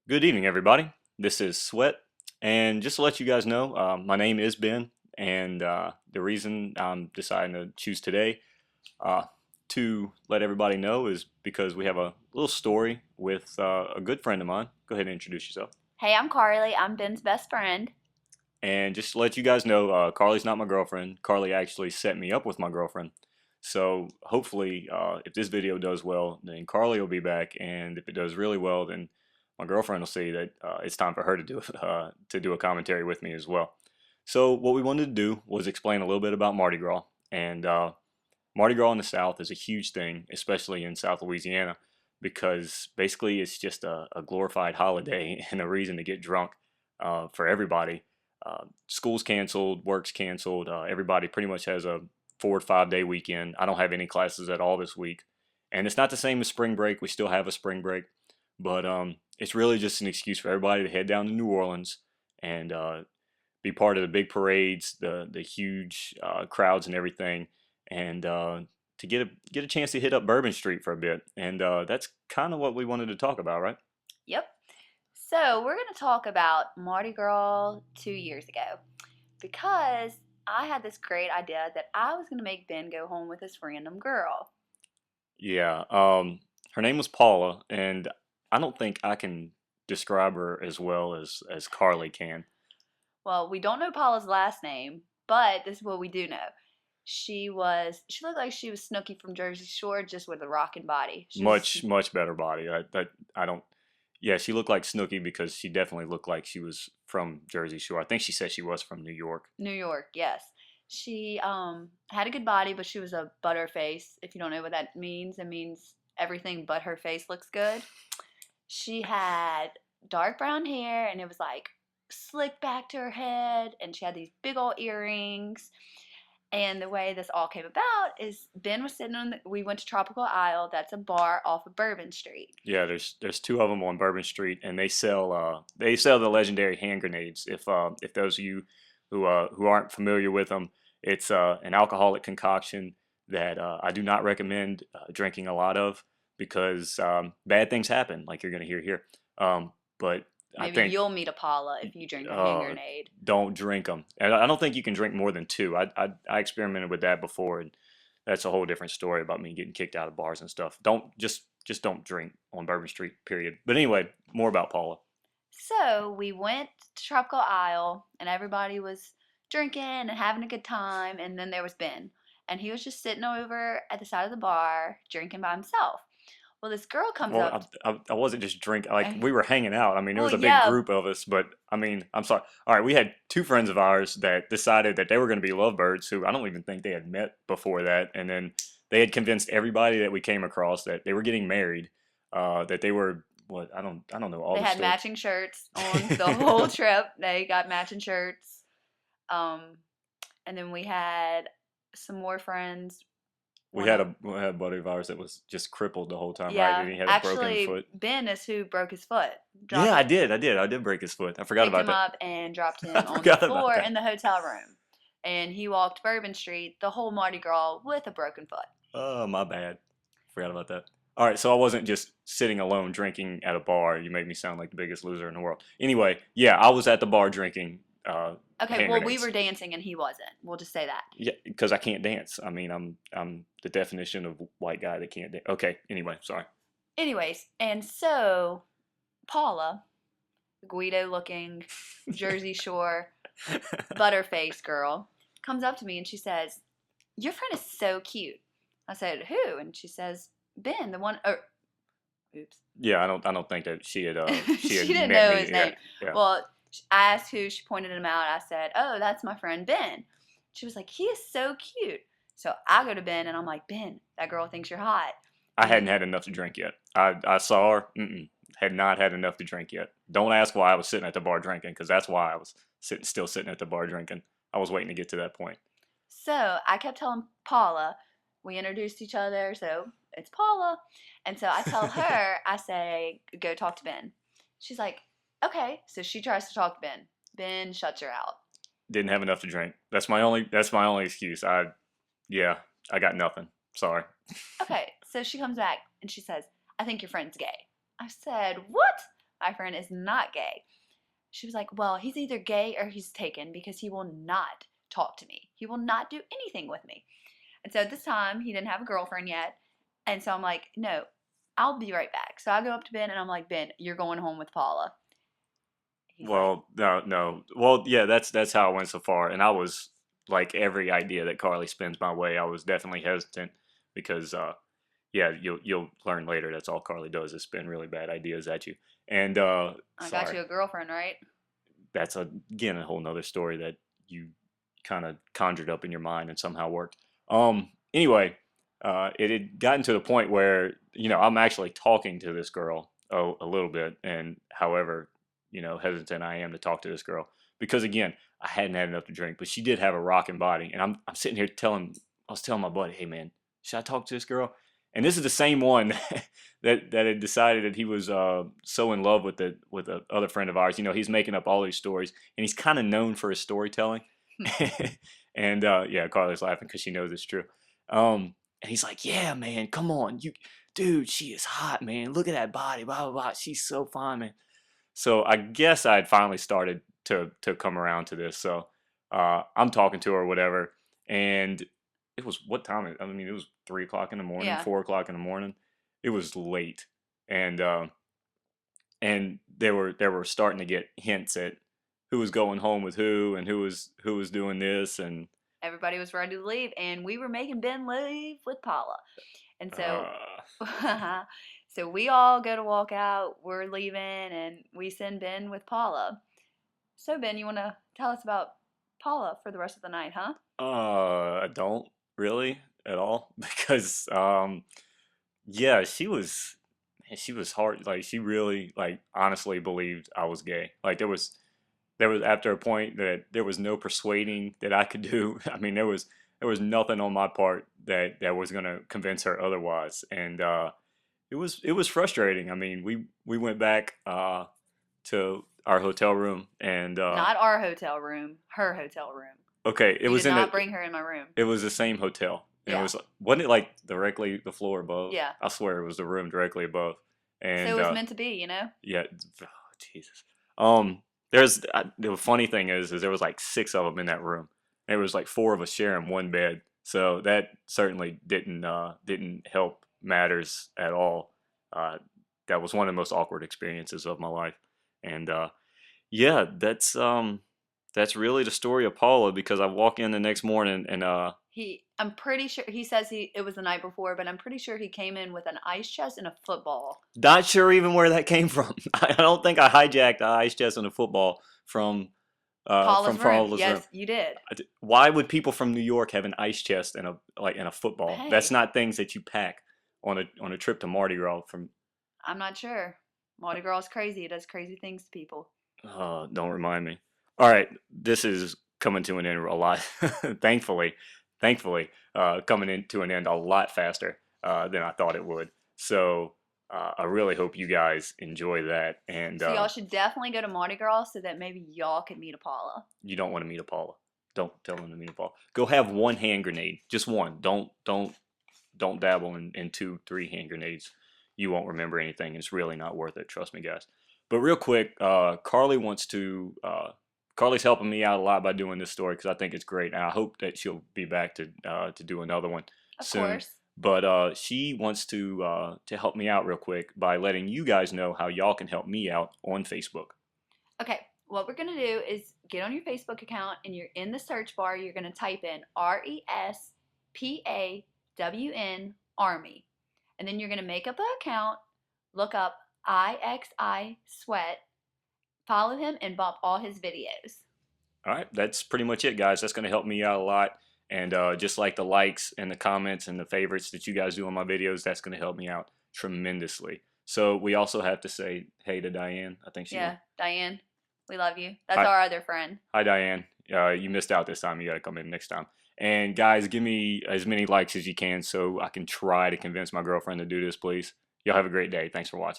Good evening, everybody. This is Sweat, and just to let you guys know, my name is Ben, and the reason I'm deciding to choose today uh, to let everybody know is because we have a little story with a good friend of mine. Go ahead and introduce yourself. Hey, I'm Carly. I'm Ben's best friend. And just to let you guys know, Carly's not my girlfriend. Carly actually set me up with my girlfriend. So hopefully, if this video does well, then Carly will be back, and if it does really well, then my girlfriend will see that it's time for her to do a commentary with me as well. So what we wanted to do was explain a little bit about Mardi Gras, and Mardi Gras in the South is a huge thing, especially in South Louisiana, because basically it's just a glorified holiday and a reason to get drunk for everybody. School's canceled, work's canceled. Everybody pretty much has a 4 to 5 day weekend. I don't have any classes at all this week, and it's not the same as spring break. We still have a spring break, but it's really just an excuse for everybody to head down to New Orleans and be part of the big parades, the huge crowds and everything, and to get a chance to hit up Bourbon Street for a bit. And that's kind of what we wanted to talk about, right? Yep. So, we're going to talk about Mardi Gras 2 years ago because I had this great idea that I was going to make Ben go home with this random girl. Yeah. Her name was Paula, and I don't think I can describe her as well as Carly can. Well, we don't know Paula's last name, but this is what we do know. She looked like she was Snooki from Jersey Shore just with a rockin' body. She was Much better body. I don't. Yeah, she looked like Snooki because she definitely looked like she was from Jersey Shore. I think she said she was from New York. New York, yes. She had a good body, but she was a butter face. If you don't know what that means, it means everything but her face looks good. She had dark brown hair and it was like slicked back to her head, and she had these big old earrings. And the way this all came about is Ben was sitting we went to Tropical Isle. That's a bar off of Bourbon Street. Yeah, there's two of them on Bourbon Street, and they sell the legendary hand grenades. If those of you who aren't familiar with them, it's an alcoholic concoction that I do not recommend drinking a lot of because bad things happen, like you're gonna hear here. But I Maybe think you'll meet a Paula if you drink a hand uh, grenade. don't drink them, and I don't think you can drink more than two. I experimented with that before, and that's a whole different story about me getting kicked out of bars and stuff. Don't just don't drink on Bourbon Street, period. But anyway, more about Paula. So we went to Tropical Isle and everybody was drinking and having a good time. And then there was Ben. And he was just sitting over at the side of the bar drinking by himself. Well, this girl comes up. Well, I wasn't just drinking. Like we were hanging out. I mean, there Well, was a big yeah, group of us, but I mean, I'm sorry. All right, we had two friends of ours that decided that they were going to be lovebirds, who I don't even think they had met before that, and then they had convinced everybody that we came across that they were getting married, that they were what I don't know all they the had stories. matching shirts on the whole trip. They got matching shirts. Um, and then we had some more friends. We One had of a buddy of ours that was just crippled the whole time, right? Yeah, And he had a broken actually, foot. Ben is who broke his foot. Yeah, Dropped, I did break his foot. I forgot picked about him that. up and dropped I him on the forgot about floor that. in the hotel room. And he walked Bourbon Street the whole Mardi Gras with a broken foot. Oh, my bad. Forgot about that. All right, so I wasn't just sitting alone drinking at a bar. You made me sound like the biggest loser in the world. Anyway, yeah, I was at the bar drinking Okay, hand well, we grenades. were dancing and he wasn't. We'll just say that. Yeah, because I can't dance. I mean, I'm the definition of white guy that can't dance. Okay, anyway, sorry. Anyways, and so Paula, Guido looking, Jersey Shore, butterface girl, comes up to me and she says, "Your friend is so cute." I said, "Who?" And she says, "Ben, the one." Oops. Yeah, I don't think that she She had didn't met know me his name. yet. Yeah. Well, I asked who. She pointed him out. I said, "Oh, that's my friend Ben." She was like, "He is so cute." So I go to Ben and I'm like, "Ben, that girl thinks you're hot." I hadn't And had enough to drink yet. I saw her. Had not had enough to drink yet. Don't ask why I was sitting at the bar drinking, because that's why I was still sitting at the bar drinking. I was waiting to get to that point. so I kept telling Paula, we introduced each other, so it's Paula. And so I tell her, I say, "Go talk to Ben." She's like, "Okay." So she tries to talk to Ben. Ben shuts her out. Didn't have enough to drink. That's my only excuse. Yeah, I got nothing. Sorry. Okay, so she comes back and she says, "I think your friend's gay." I said, "What?" friend is not gay. She was like, well, he's either gay or he's taken because he will not talk to me. He will not do anything with me. And so at this time, he didn't have a girlfriend yet. And so I'm like, no, I'll be right back. So I go up to Ben and I'm like, Ben, you're going home with Paula. He's Well, no. Well, yeah, that's how I went so far. And I was like every idea that Carley spins my way, I was definitely hesitant because yeah, you'll learn later that's all Carley does is spin really bad ideas at you. And I got you a girlfriend, right? That's again a whole nother story that you kind of conjured up in your mind and somehow worked. Anyway, it had gotten to the point where I'm actually talking to this girl a little bit, and however hesitant I am to talk to this girl because again I hadn't had enough to drink, but she did have a rocking body, and I'm sitting here I was telling my buddy, hey man, should I talk to this girl? And this is the same one that had decided that he was so in love with the other friend of ours. He's making up all these stories, and he's kind of known for his storytelling. And yeah, Carly's laughing because she knows it's true. And he's like, "Yeah, man, come on, dude, she is hot, man. Look at that body, blah blah blah. She's so fine, man." So I guess I had finally started to come around to this. So I'm talking to her, or whatever, and it was what time? I mean, it was 3 o'clock in the morning, Yeah. 4 o'clock in the morning. It was late, and they were starting to get hints at who was going home with who and who was doing this, and Everybody was ready to leave, and we were making Ben leave with Paula. And so, so we all go to walk out. We're leaving, and we send Ben with Paula. So Ben, you want to tell us about Paula for the rest of the night, huh? I don't really at all because yeah, she was hard. Like she really like honestly believed I was gay. Like there was after a point that there was no persuading that I could do. I mean, there was nothing on my part that was gonna convince her otherwise, and it was frustrating. I mean, we went back to our hotel room, and Not our hotel room, her hotel room. okay, You did not bring her in my room. it was the same hotel. And Yeah. it wasn't it like directly the floor above? Yeah. I swear it was the room directly above. And So it was meant to be, yeah, oh, Jesus. The funny thing is there was like 6 of them in that room. And there was like 4 of us sharing one bed. So that certainly didn't help matters at all. That was one of the most awkward experiences of my life. And yeah, that's really the story of Paula because I walk in the next morning and I'm pretty sure he says it was the night before, but I'm pretty sure he came in with an ice chest and a football. not sure even where that came from. I don't think I hijacked the ice chest and a football from Paula's room. Paula's Yes, room. you did. Why would people from New York have an ice chest and a football? Hey. That's not things that you pack on a trip to Mardi Gras. I'm not sure. Mardi Gras is crazy. It does crazy things to people. Don't remind me. All right, this is coming to an end a lot. thankfully, coming into an end a lot faster than I thought it would. So I really hope you guys enjoy that. And So y'all should definitely go to Mardi Gras so that maybe y'all can meet a Paula. you don't want to meet a Paula. Don't tell them to meet a Paula. Go have one hand grenade, just one. Don't dabble in 2, 3 hand grenades. You won't remember anything. It's really not worth it. Trust me, guys. But real quick, Carley wants to. Carley's helping me out a lot by doing this story because I think it's great, and I hope that she'll be back to do another one soon. Of course. But she wants to help me out real quick by letting you guys know how y'all can help me out on Facebook. Okay, what we're going to do is get on your Facebook account, and you're in the search bar, you're going to type in RESPAWN Army. And then you're going to make up an account, look up IXIsweat, follow him, and bump all his videos. All right, that's pretty much it, guys. That's going to help me out a lot. And just like the likes and the comments and the favorites that you guys do on my videos, that's going to help me out tremendously. So we also have to say hey to Diane. I think she. Yeah, Diane, we love you. That's Hi. our other friend. Hi, Diane. You missed out this time. You got to come in next time. And guys, give me as many likes as you can so I can try to convince my girlfriend to do this, please. Y'all have a great day. Thanks for watching.